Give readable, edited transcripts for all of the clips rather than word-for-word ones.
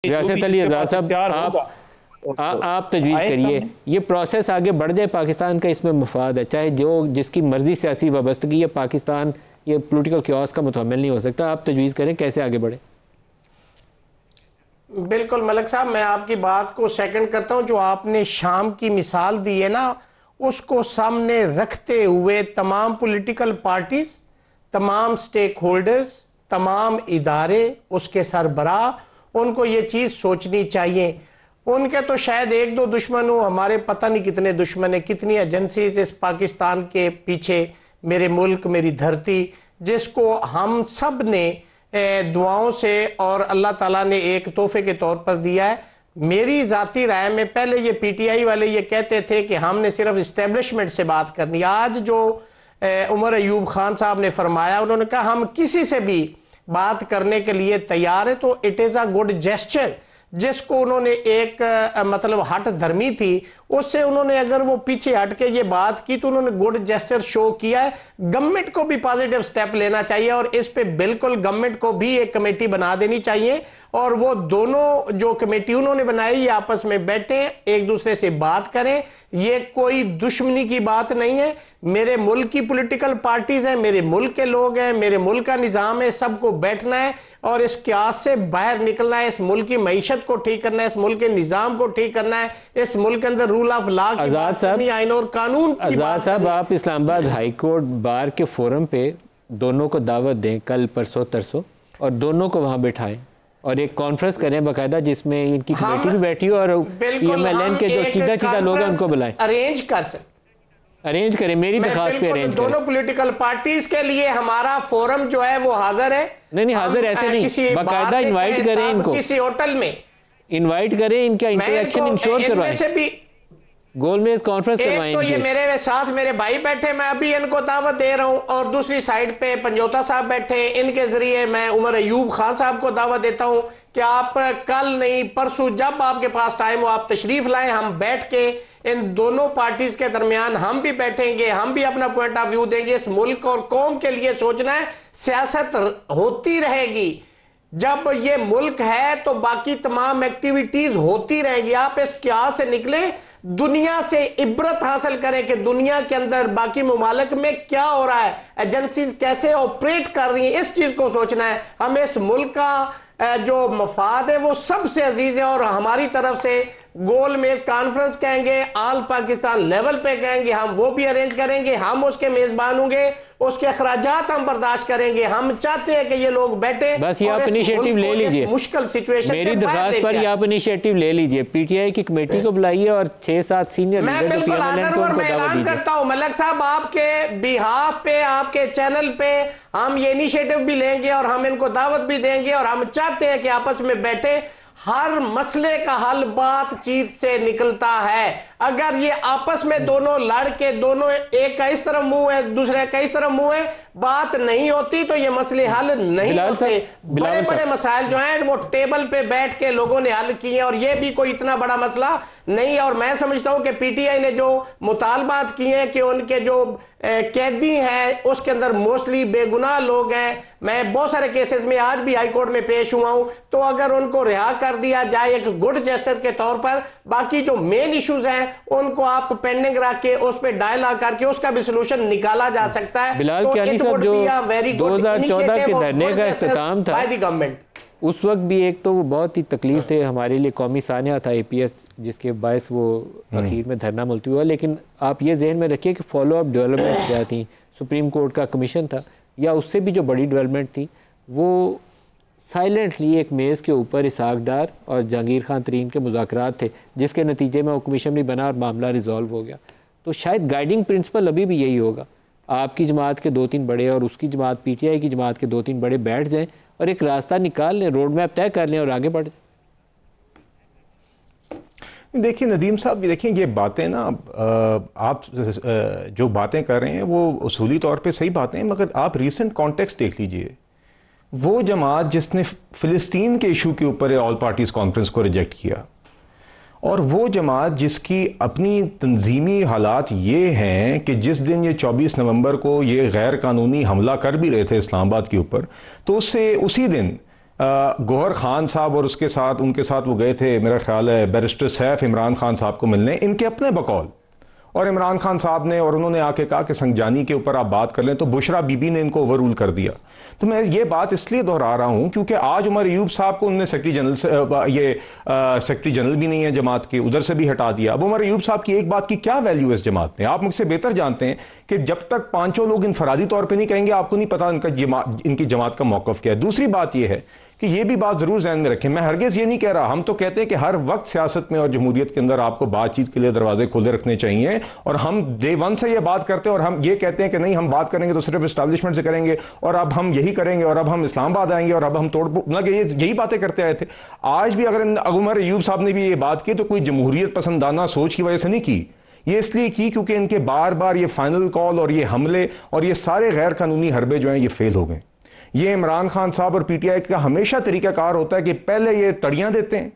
रियासत अली आज़ाद साहब, आप तजवीज़ करिए, ये प्रोसेस आगे बढ़ जाए, पाकिस्तान का इसमें मफाद है, चाहे जो जिसकी मर्जी सियासी वाबस्तगी है, पाकिस्तान ये पॉलिटिकल क्योस का मुतहम्मिल नहीं हो सकता। आप तजवीज़ करें कैसे आगे बढ़े। बिल्कुल मलिक साहब, मैं आपकी बात को सेकंड करता हूं। जो आपने शाम की मिसाल दी है ना, उसको सामने रखते हुए तमाम पॉलिटिकल पार्टीज, तमाम स्टेक होल्डर्स, तमाम इदारे, उसके सरबराह, उनको ये चीज़ सोचनी चाहिए। उनके तो शायद एक दो दुश्मन हो, हमारे पता नहीं कितने दुश्मन है, कितनी एजेंसीज इस पाकिस्तान के पीछे, मेरे मुल्क मेरी धरती, जिसको हम सब ने दुआओं से और अल्लाह ताला ने एक तोहफे के तौर पर दिया है। मेरी जाती राय में पहले ये पीटीआई वाले ये कहते थे कि हमने सिर्फ इस्टेब्लिशमेंट से बात करनी। आज जो उमर अयूब खान साहब ने फरमाया, उन्होंने कहा हम किसी से भी बात करने के लिए तैयार है, तो it is a good gesture. जिसको उन्होंने एक मतलब हट धर्मी थी, उससे उन्होंने अगर वो पीछे हट के ये बात की तो उन्होंने गुड जेस्चर शो किया है। गवर्नमेंट को भी पॉजिटिव स्टेप लेना चाहिए और इस पे बिल्कुल गवर्नमेंट को भी एक कमेटी बना देनी चाहिए, और वो दोनों जो कमेटी उन्होंने बनाई ये आपस में बैठे, एक दूसरे से बात करें। ये कोई दुश्मनी की बात नहीं है। मेरे मुल्क की पॉलिटिकल पार्टीज हैं, मेरे मुल्क के लोग हैं, मेरे मुल्क का निजाम है, सबको बैठना है और इस क्यास से बाहर निकलना है। इस मुल्क की मईशत को ठीक करना है, इस मुल्क के निजाम को ठीक करना है, इस मुल्क के अंदर रूल ऑफ लॉ की बात करनी, आइन और कानून की आज़ाद साहब, आप इस्लामाबाद हाई कोर्ट बार के फोरम पे दोनों को दावत दें, कल परसों तरसों, और दोनों को वहां बैठाएं और एक कॉन्फ्रेंस करें बाकायदा, जिसमें इनकी कमेटी भी बैठी हो और पीएमएलएन के जो चीदा चीदा लोग हैं उनको बुलाएं, अरेंज करें। मेरी दरखास्त पे अरेंज करें। दोनों पॉलिटिकल पार्टीज के लिए हमारा फोरम जो है वो हाजिर है। नहीं हाजिर ऐसे नहीं, बाकायदा इनवाइट करें इनको, किसी होटल में इनवाइट करें, इनका इंटरेक्शन इंश्योर करवाएं, गोलमेज कॉन्फ्रेंस करवाएं। तो ये मेरे साथ मेरे भाई बैठे, मैं अभी इनको दावत दे रहा हूं, और दूसरी साइड पे पंजोता साहब बैठे, इनके जरिए मैं उमर अयूब खान साहब को दावत देता हूं कि आप कल नहीं परसों जब आपके पास टाइम हो आप तशरीफ लाएं। हम बैठ के इन दोनों पार्टीज के दरमियान हम भी बैठेंगे, हम भी अपना पॉइंट ऑफ व्यू देंगे। इस मुल्क और कौम के लिए सोचना है, सियासत होती रहेगी। जब ये मुल्क है तो बाकी तमाम एक्टिविटीज होती रहेगी। आप इस क्या से निकले, दुनिया से इबरत हासिल करें कि दुनिया के अंदर बाकी मुमालिक में क्या हो रहा है, एजेंसीज कैसे ऑपरेट कर रही हैं, इस चीज को सोचना है। हमें इस मुल्क का जो मफाद है वो सबसे अजीज है, और हमारी तरफ से गोल मेज कॉन्फ्रेंस कहेंगे, आल पाकिस्तान लेवल पे कहेंगे, हम वो भी अरेंज करेंगे, हम उसके मेजबान होंगे, उसके अखराजात हम बर्दाश्त करेंगे। हम चाहते हैं कि ये लोग बैठे, बस ये आप इनिशिएटिव ले लीजिए, मुश्किल सिचुएशन मेरी दरखास्त पर आप इनिशिएटिव ले लीजिए, पीटीआई की कमेटी को बुलाइए और 6-7 सीनियर लीडर को पीएमएलएन को उनको दावत दीजिए। करता हूं मलिक साहब, आपके बिहाफ पे, आपके चैनल पे हम ये इनिशिएटिव भी लेंगे और हम इनको दावत भी देंगे, और हम चाहते हैं कि आपस में बैठे। हर मसले का हल बातचीत से निकलता है। अगर ये आपस में दोनों लड़के, दोनों एक का इस तरफ मुंह है, दूसरे का इस तरफ मुंह है, बात नहीं होती तो ये मसले हल नहीं होते। बड़े बड़े मसाइल जो हैं वो टेबल पे बैठ के लोगों ने हल किए, और ये भी कोई इतना बड़ा मसला नहीं है। और मैं समझता हूं कि पीटीआई ने जो मुतालबात किए हैं कि उनके जो कैदी हैं उसके अंदर मोस्टली बेगुनाह लोग हैं। मैं बहुत सारे केसेस में आज भी हाई कोर्ट में पेश हुआ हूं, तो अगर उनको रिहा कर दिया जाए एक गुड जेस्चर के तौर पर, बाकी जो मेन इश्यूज हैं उनको आप पेंडिंग रख के उस पर डायलॉग करके उसका भी सोल्यूशन निकाला जा सकता है। बिलाल कियानी साहब, जो 2014 के धरने का इख्तिताम था, गवर्नमेंट उस वक्त भी एक तो वो बहुत ही तकलीफ थे हमारे लिए, कौमी सानिया था APS, जिसके बायस वो आखिर में धरना मुलतवी हुआ। लेकिन आप ये जहन में रखिए कि फॉलो अप डेवलपमेंट क्या थी, सुप्रीम कोर्ट का कमीशन था, या उससे भी जो बड़ी डेवलपमेंट थी, वो साइलेंटली एक मेज़ के ऊपर इसाक डार और जहांगीर खान तरीन के मुज़ाकरात थे, जिसके नतीजे में वो कमीशन भी बना और मामला रिजॉल्व हो गया। तो शायद गाइडिंग प्रिंसिपल अभी भी यही होगा, आपकी जमात के 2-3 बड़े और उसकी जमात पीटीआई की जमात के 2-3 बड़े बैठ जाएं और एक रास्ता निकाल लें, रोड मैप तय कर लें और आगे बढ़ जाएं। देखिए नदीम साहब, देखिए ये बातें ना, आप जो बातें कर रहे हैं वो उसूली तौर पे सही बातें हैं, मगर आप रीसेंट कॉन्टेक्स्ट देख लीजिए। वो जमात जिसने फ़िलिस्तीन के इशू के ऊपर ऑल पार्टीज़ कॉन्फ्रेंस को रिजेक्ट किया, और वो जमात जिसकी अपनी तंजीमी हालात ये हैं कि जिस दिन ये 24 नवंबर को ये गैर कानूनी हमला कर भी रहे थे इस्लामाबाद के ऊपर, तो उससे उसी दिन गौहर खान साहब और उसके साथ उनके साथ वो गए थे, मेरा ख्याल है बैरिस्टर सैफ इमरान खान साहब को मिलने, इनके अपने बकौल, और इमरान खान साहब ने और उन्होंने आके कहा कि संगजानी के ऊपर आप बात कर लें, तो बुशरा बीबी ने इनको ओवर रूल कर दिया। तो मैं ये बात इसलिए दोहरा रहा हूं क्योंकि आज उमर अयूब साहब को उन्होंने सेक्रेटरी जनरल से सेक्रेटरी जनरल भी नहीं है जमात के, उधर से भी हटा दिया। अब उमर अयूब साहब की एक बात की क्या वैल्यू है इस जमात में, आप मुझसे बेहतर जानते हैं कि जब तक पांचों लोग इनफरादी तौर पर नहीं कहेंगे आपको नहीं पता इनकी जमात का मौकफ क्या है। दूसरी बात यह है कि ये भी बात जरूर ज़हन में रखें, मैं हरगिज़ ये नहीं कह रहा, हम तो कहते हैं कि हर वक्त सियासत में और जमहूरियत के अंदर आपको बातचीत के लिए दरवाजे खोले रखने चाहिए, और हम डे वन से ये बात करते हैं और हम ये कहते हैं कि नहीं हम बात करेंगे तो सिर्फ इस्टेब्लिशमेंट से करेंगे, और अब हम यही करेंगे, और अब हम इस्लामाबाद आएंगे, और अब हम मतलब यही बातें करते आए थे। आज भी अगर उमर अयूब साहब ने भी ये बात की तो कोई जमहूरियत पसंदाना सोच की वजह से नहीं की, ये इसलिए की क्योंकि इनके बार बार ये फाइनल कॉल और ये हमले और ये सारे गैर कानूनी हरबे जो हैं ये फेल हो गए। ये इमरान खान साहब और पीटीआई का हमेशा तरीकाकार होता है कि पहले ये तड़ियां देते हैं,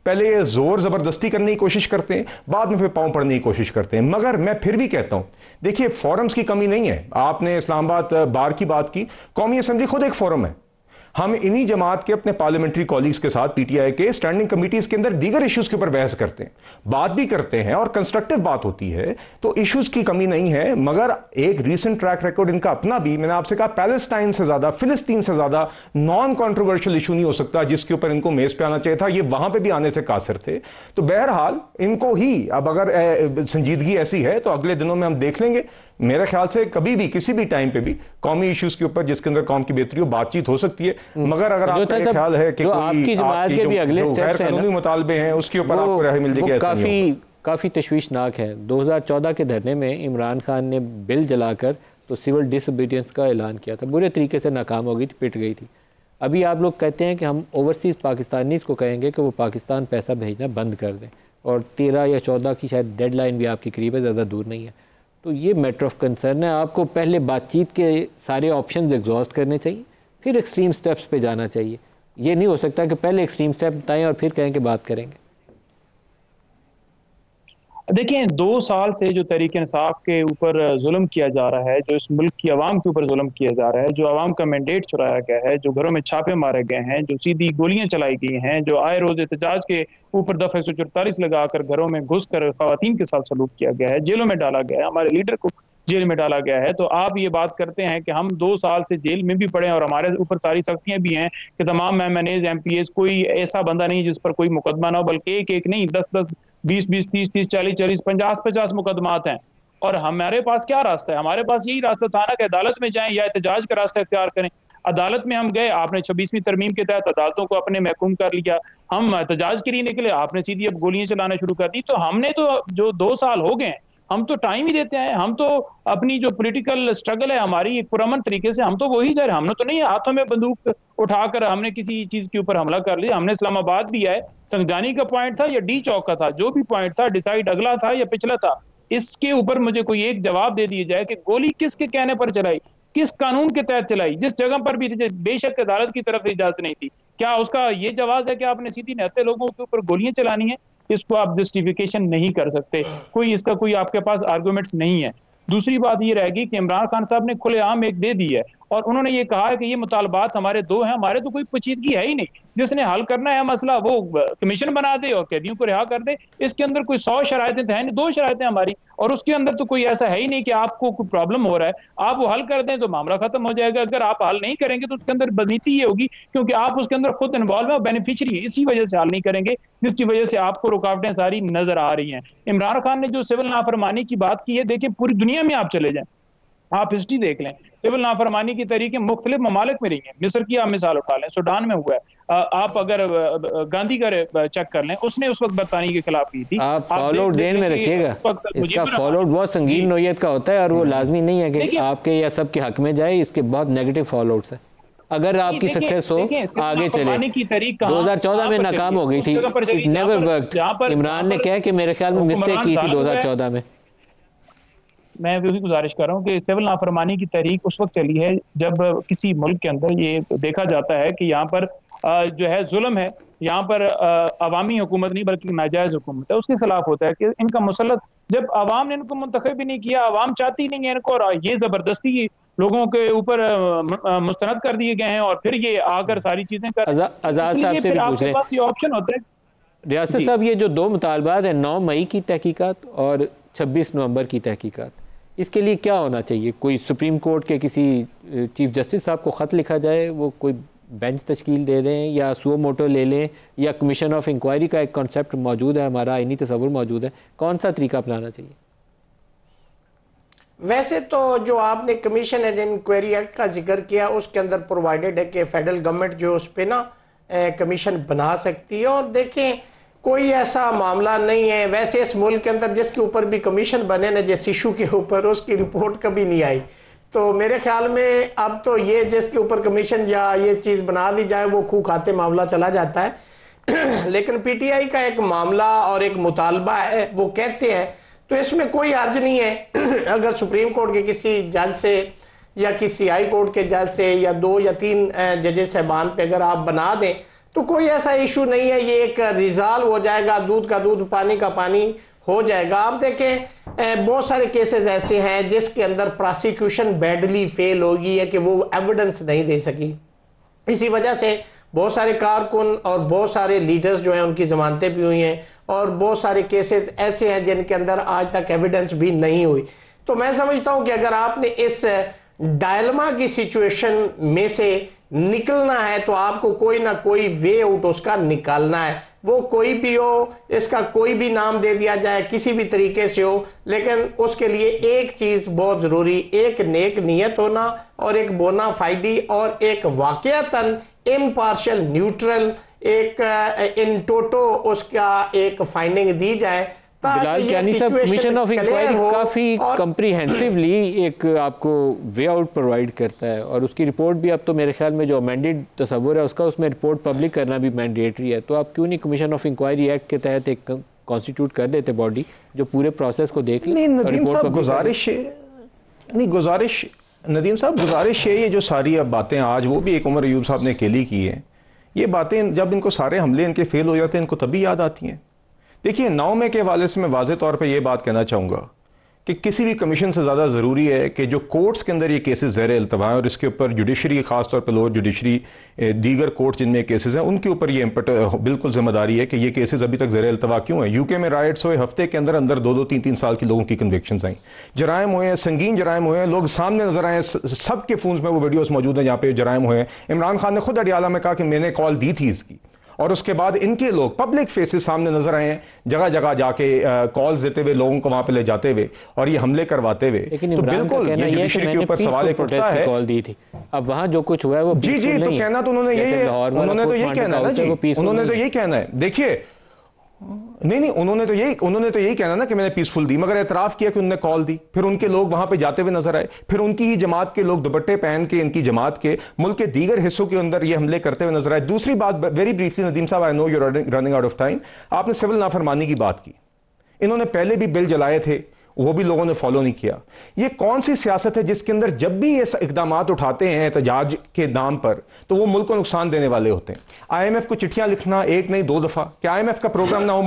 पहले ये जोर जबरदस्ती करने की कोशिश करते हैं, बाद में फिर पांव पड़ने की कोशिश करते हैं। मगर मैं फिर भी कहता हूं, देखिए फोरम्स की कमी नहीं है। आपने इस्लामाबाद बार की बात की, कौमी असेंबली खुद एक फोरम है। हम इन्हीं जमात के अपने पार्लियामेंट्री कॉलीग्स के साथ पीटीआई के स्टैंडिंग कमिटीज के अंदर दीगर इश्यूज के ऊपर बहस करते हैं, बात भी करते हैं और कंस्ट्रक्टिव बात होती है, तो इश्यूज की कमी नहीं है। मगर एक रीसेंट ट्रैक रिकॉर्ड इनका अपना भी, मैंने आपसे कहा पैलेस्टाइन से ज्यादा, फिलिस्तीन से ज्यादा नॉन कॉन्ट्रोवर्शियल इशू नहीं हो सकता जिसके ऊपर इनको मेज पे आना चाहिए था, ये वहां पे भी आने से कासिर थे। तो बहरहाल इनको ही अब अगर संजीदगी ऐसी है तो अगले दिनों में हम देख लेंगे। मेरे ख्याल से कभी भी किसी भी टाइम पे भी कौमी इश्यूज के ऊपर जिसके अंदर कौम की बेहतरी हो बातचीत हो सकती है। मगर अगर आपका ये ख्याल है कि आपकी जमात के भी अगले स्टेप्स हैं, कानूनी मुतालबे हैं, उसके ऊपर आपको राय मिल जाएगी, काफी तशवीशनाक है। 2014 के धरने में इमरान खान ने बिल जलाकर तो सिविल डिसोबीडियंस का ऐलान किया था, बुरे तरीके से नाकाम हो गई थी, पिट गई थी। अभी आप लोग कहते हैं कि हम ओवरसीज़ पाकिस्तानीज़ को कहेंगे कि वो पाकिस्तान पैसा भेजना बंद कर दें, और 13 या 14 की शायद डेडलाइन भी आपकी करीब है, ज़्यादा दूर नहीं है। तो ये मैटर ऑफ कंसर्न है। आपको पहले बातचीत के सारे ऑप्शंस एग्जॉस्ट करने चाहिए, फिर एक्सट्रीम स्टेप्स पे जाना चाहिए। ये नहीं हो सकता कि पहले एक्सट्रीम स्टेप बताएं और फिर कहें कि बात करेंगे। देखिए 2 साल से जो तहरीक इंसाफ के ऊपर जुल्म किया जा रहा है, जो इस मुल्क की आवाम के ऊपर जुल्म किया जा रहा है, जो आवाम का मैंडेट चुराया गया है, जो घरों में छापे मारे गए हैं, जो सीधी गोलियां चलाई गई हैं, जो आए रोज एहतजाज के ऊपर दफा 144 लगाकर घरों में घुस कर खवातीन के साथ सलूक किया गया है, जेलों में डाला गया है, हमारे लीडर को जेल में डाला गया है। तो आप ये बात करते हैं कि हम 2 साल से जेल में भी पड़े हैं और हमारे ऊपर सारी सख्तियां भी हैं कि तमाम MNAs MPs कोई ऐसा बंदा नहीं जिस पर कोई मुकदमा ना हो, बल्कि एक एक नहीं 10-10 20-20 30-30 40-40 50-50 मुकदमात हैं। और हमारे पास क्या रास्ता है? हमारे पास यही रास्ता था ना कि अदालत में जाएं या एहतजाज का रास्ता इख्तियार करें। अदालत में हम गए, आपने 26वीं तरमीम के तहत अदालतों को अपने महकूम कर लिया, हम एहतजाज के लिए निकले, आपने सीधी अब गोलियां चलाना शुरू कर दी। तो हमने तो जो 2 साल हो गए हम तो टाइम ही देते हैं, हम तो अपनी जो पॉलिटिकल स्ट्रगल है हमारी एक पुरअमन तरीके से हम तो वही जा रहे हैं। हमने तो नहीं हाथों में बंदूक उठाकर हमने किसी चीज के ऊपर हमला कर लिया। हमने इस्लामाबाद भी है, संगजानी का पॉइंट था या डी चौक का था, जो भी पॉइंट था, डिसाइड अगला था या पिछला था, इसके ऊपर मुझे कोई एक जवाब दे दिया जाए कि गोली किसके कहने पर चलाई, किस कानून के तहत चलाई, जिस जगह पर भी बेशक अदालत की तरफ इजाजत नहीं थी। क्या उसका ये जवाब है कि आपने सीधी निहत्थे लोगों के ऊपर गोलियां चलानी है? इसको आप जस्टिफिकेशन नहीं कर सकते, कोई इसका कोई आपके पास आर्गुमेंट्स नहीं है। दूसरी बात ये रहेगी कि इमरान खान साहब ने खुलेआम एक दे दी है और उन्होंने ये कहा है कि ये मुतालबात हमारे 2 हैं, हमारे तो कोई पेचीदगी है ही नहीं। जिसने हल करना है मसला वो कमीशन बना दे और कैदियों को रिहा कर दे। इसके अंदर कोई 100 शरायतें तो है नहीं, 2 शरायतें हमारी, और उसके अंदर तो कोई ऐसा है ही नहीं कि आपको कोई प्रॉब्लम हो रहा है, आप वो हल कर दें तो मामला खत्म हो जाएगा। अगर आप हल नहीं करेंगे तो उसके अंदर बदनीति ये होगी क्योंकि आप उसके अंदर खुद इन्वॉल्व है और बेनिफिशियरी है, इसी वजह से हल नहीं करेंगे, जिसकी वजह से आपको रुकावटें सारी नजर आ रही हैं। इमरान खान ने जो सिविल नाफरमानी की बात की है, देखिए पूरी दुनिया में आप चले जाएं, आप हिस्ट्री देख लें, सिविल नाफरमानी की तरीके मुख्तलिफ ममालिक में रही हैं। मिस्र की आप मिसाल उठा लें, सूडान में हुआ है, आप अगर गांधी का चेक कर लें, उसने उस वक्त बरतानी के खिलाफ की थी। आप फॉलोआउट ज़हन में रखिएगा, इसका फॉलोआउट बहुत संगीन नौयत का होता है और वो लाजमी नहीं है कि आपके या सबके हक में जाए, इसके बहुत नेगेटिव फॉलोआउट्स है। अगर आपकी सक्सेस हो आगे चले, 2014 में नाकाम हो गई थी, इट नेवर वर्कड। इमरान ने कहा कि मेरे ख्याल में मिस्टेक की थी 2014 में। मैं वही गुजारिश कर रहा हूँ कि सिविल नाफरमानी की तहरीक उस वक्त चली है जब किसी मुल्क के अंदर ये देखा जाता है कि यहाँ पर जो है जुल्म है, यहाँ पर अवामी हुकूमत नहीं बल्कि नाजायज हुकूमत है, उसके खिलाफ होता है कि इनका मुसल्लत, जब अवाम ने इनको मुंतखब भी नहीं किया, अवाम चाहती नहीं है इनको, और ये जबरदस्ती लोगों के ऊपर मुस्तनद कर दिए गए हैं और फिर ये आकर सारी चीजें कर। आजाद साहब से भी पूछ रहे हैं, ये ऑप्शन होता है रियासत साहब, ये जो दो मुतालबात हैं 9 मई की तहकीकात और 26 नवंबर की तहकीकात, इसके लिए क्या होना चाहिए? कोई सुप्रीम कोर्ट के किसी चीफ जस्टिस साहब को ख़त लिखा जाए, वो कोई बेंच तश्कील दे दें, या सुओ मोटो ले लें, या कमीशन ऑफ इंक्वायरी का एक कॉन्सेप्ट मौजूद है, हमारा आईनी तसव्वुर मौजूद है, कौन सा तरीका अपनाना चाहिए? वैसे तो जो आपने कमीशन एंड इंक्वायरी एक्ट का जिक्र किया उसके अंदर प्रोवाइडेड है कि फेडरल गवर्नमेंट जो उस पर ना कमीशन बना सकती है। और देखें कोई ऐसा मामला नहीं है वैसे इस मुल्क के अंदर जिसके ऊपर भी कमीशन बने ना जिस इशू के ऊपर उसकी रिपोर्ट कभी नहीं आई। तो मेरे ख्याल में अब तो ये जिसके ऊपर कमीशन या ये चीज़ बना दी जाए वो खूह खाते मामला चला जाता है। लेकिन पीटीआई का एक मामला और एक मुतालबा है, वो कहते हैं तो इसमें कोई अर्ज नहीं है। अगर सुप्रीम कोर्ट के किसी जज से या किसी हाई कोर्ट के जज से या 2 या 3 जजेस साहबान पे अगर आप बना दें तो कोई ऐसा इशू नहीं है, ये एक रिजॉल्व हो जाएगा, दूध का दूध पानी का पानी हो जाएगा। आप देखें बहुत सारे केसेस ऐसे हैं जिसके अंदर प्रोसिक्यूशन बैडली फेल होगी है कि वो एविडेंस नहीं दे सकी, इसी वजह से बहुत सारे कारकुन और बहुत सारे लीडर्स जो हैं उनकी जमानतें भी हुई हैं और बहुत सारे केसेस ऐसे हैं जिनके अंदर आज तक एविडेंस भी नहीं हुई। तो मैं समझता हूं कि अगर आपने इस डायलमा की सिचुएशन में से निकलना है तो आपको कोई ना कोई वे आउट उसका निकालना है, वो कोई भी हो, इसका कोई भी नाम दे दिया जाए, किसी भी तरीके से हो, लेकिन उसके लिए एक चीज बहुत जरूरी, एक नेक नियत होना और एक बोना फाइडी और एक वाकयातन इम्पार्शियल न्यूट्रल एक इन टोटो उसका एक फाइंडिंग दी जाए। बिलाल कियानी साहब, कमीशन ऑफ इंक्वायरी काफ़ी कम्प्रीहेंसिवली एक आपको वे आउट प्रोवाइड करता है और उसकी रिपोर्ट भी अब तो मेरे ख्याल में जो अमेंडेड तस्वुर है उसका उसमें रिपोर्ट पब्लिक करना भी मैंडेटरी है। तो आप क्यों नहीं कमीशन ऑफ इंक्वायरी एक्ट के तहत एक कॉन्स्टिट्यूट कर देते बॉडी जो पूरे प्रोसेस को देख ले? गुजारिश नदीम साहब गुजारिश है, ये जो सारी अब बातें आज वो भी एक उमर अयूब साहब ने अकेली की है, ये बातें जब इनको सारे हमले इनके फेल हो जाते हैं इनको तभी याद आती हैं। देखिए 9 मई के हवाले से मैं वाज़े तौर पे ये बात कहना चाहूँगा कि किसी भी कमीशन से ज़्यादा ज़रूरी है कि जो कोर्ट्स के अंदर ये केसेस ज़ेर अल्तवा हैं और इसके ऊपर जुडिशरी ख़ास तौर पर लोअर जुडिशरी दीगर कोर्ट्स जिनमें केसेस हैं उनके ऊपर ये बिल्कुल जिम्मेदारी है कि ये केसेस अभी तक ज़ेर अल्तवा क्यों हैं। यूके में राइट्स हुए, हफ्ते के अंदर अंदर 2-2, 3-3 साल की लोगों की कन्विक्शंस आई, जराइम हुए हैं, संगीन जराइम हुए हैं, लोग सामने नजर आए, सबके फ़ोन्स में वो वीडियोज़ मौजूद हैं जहाँ पे जराइम हुए हैं। इमरान खान ने खुद अडियाला में कहा कि मैंने कॉल दी थी इसकी, और उसके बाद इनके लोग पब्लिक फेसेस सामने नजर आए हैं, जगह जगह जाके कॉल्स देते हुए लोगों को वहां पे ले जाते हुए और ये हमले करवाते हुए। तो बिल्कुल ये जुडिशरी के ऊपर सवाल उठता है, कॉल दी थी, अब वहां जो कुछ हुआ है वो जी तो कहना तो उन्होंने यही है, उन्होंने तो यही कहना है ना जी, उन्होंने तो यही कहना है। देखिए नहीं उन्होंने तो यही कहना ना कि मैंने पीसफुल दी, मगर एतराफ किया कि उन्होंने कॉल दी, फिर उनके लोग वहां पे जाते हुए नजर आए, फिर उनकी ही जमात के लोग दुपट्टे पहन के इनकी जमात के मुल्क के दीगर हिस्सों के अंदर ये हमले करते हुए नजर आए। दूसरी बात वेरी ब्रीफली नदीम साहब, I know you running out of time, आपने सिविल नाफरमानी की बात की, इन्होंने पहले भी बिल जलाए थे वो भी लोगों ने फॉलो नहीं किया। ये कौन सी सियासत है जिसके अंदर जब भी ये इकदाम उठाते हैं एहतजाज के नाम पर तो वो मुल्क को नुकसान देने वाले होते हैं। IMF को चिट्ठियां लिखना एक नहीं 2 दफा, क्या IMF का प्रोग्राम ना हो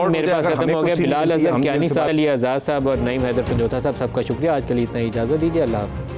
मेरे पास खत्म हो गया। बिलाल अजहर कियानी साहब, अली आजाद साहब और नईम हैदर पंजोथा साहब, सबका शुक्रिया। आज के लिए इतना ही, इजाजत दीजिए, अल्लाह हाफ़िज़।